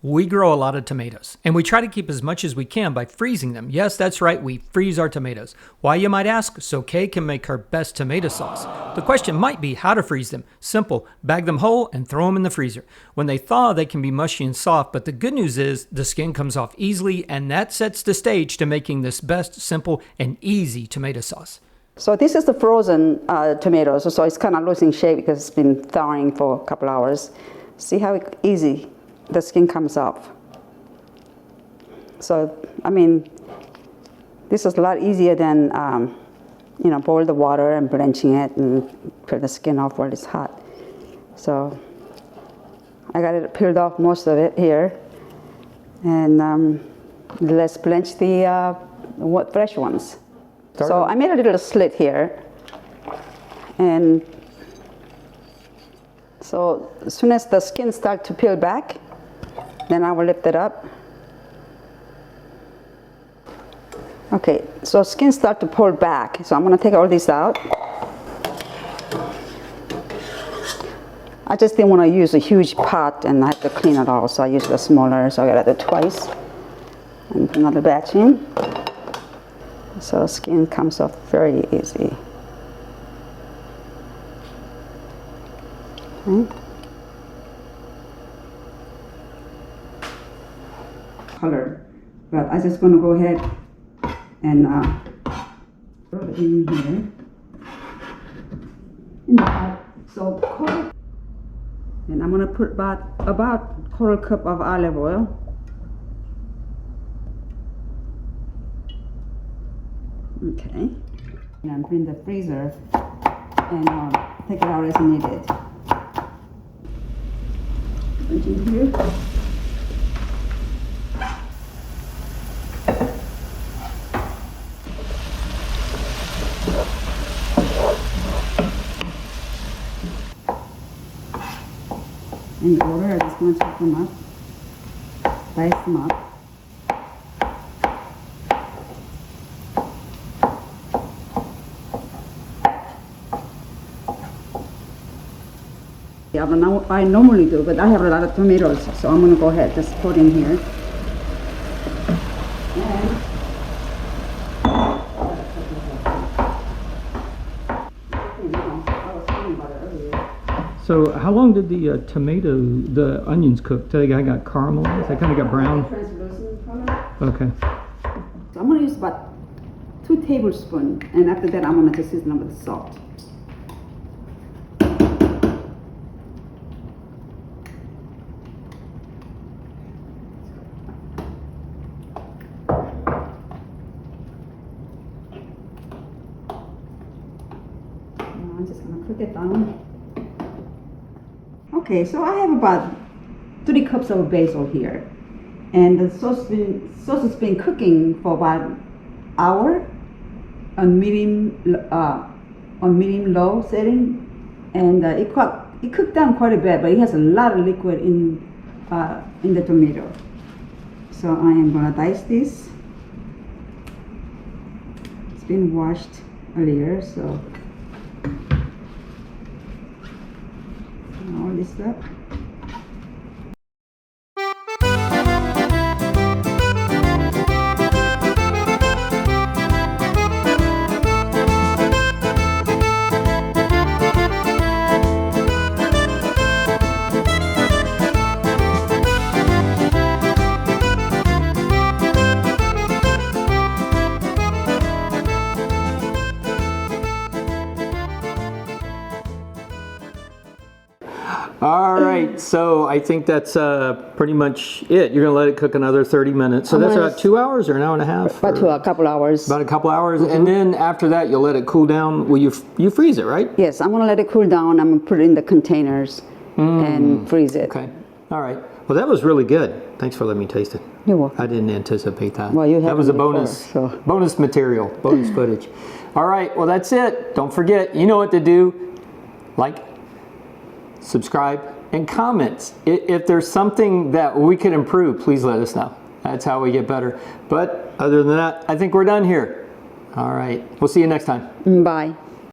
We grow a lot of tomatoes, and we try to keep as much as we can by freezing them. Yes, that's right, we freeze our tomatoes. Why, you might ask? So Kay can make her best tomato sauce. The question might be how to freeze them. Simple, bag them whole and throw them in the freezer. When they thaw, they can be mushy and soft, but the good news is the skin comes off easily, and that sets the stage to making this best, simple, and easy tomato sauce. So this is the frozen tomatoes, so it's kind of losing shape because it's been thawing for a couple hours. See how easy the skin comes off. So, I mean, this is a lot easier than, boil the water and blanching it and peel the skin off while it's hot. So, I got it peeled off most of it here. And let's blanch the fresh ones. So I made a little slit here. And so as soon as the skin starts to peel back, then I will lift it up. Okay, so skin start to pull back. So I'm going to take all this out. I just didn't want to use a huge pot and I have to clean it all, so I used a smaller, so I got to do it twice. And put another batch in. So skin comes off very easy. Okay. Color, but I'm just going to go ahead and throw it in here in the pot. So quarter, and I'm going to put about quarter cup of olive oil. Okay, and put in the freezer and take it out as needed. Put in here. In the order, I just want to chop them up, dice them up. Yeah, but I normally do, but I have a lot of tomatoes, so I'm going to go ahead, just put in here. So how long did the onions cook? Till they got caramelized? They kind of got brown? Translucent color. Okay. So I'm going to use about 2 tablespoons, and after that I'm going to just season them with salt. I'm just going to cook it down. Okay, so I have about 3 cups of basil here, and the sauce has been cooking for about an hour on medium low setting, and it cooked down quite a bit, but it has a lot of liquid in the tomato. So I am gonna dice this. It's been washed earlier, so. All this up. All right, so I think that's pretty much it. You're gonna let it cook another 30 minutes. So that's about 2 hours or an hour and a half? About a couple hours. About a couple hours, and then after that you'll let it cool down. Well, you freeze it, right? Yes, I'm gonna let it cool down. I'm gonna put it in the containers and freeze it. Okay, all right. Well, that was really good. Thanks for letting me taste it. You're welcome. I didn't anticipate that. Well, that was a bonus, bonus material, bonus footage. All right, well that's it. Don't forget, you know what to do. Like, subscribe, and comments. If there's something that we could improve, please let us know. That's how we get better. But other than that, I think we're done here. All right, we'll see you next time. Bye.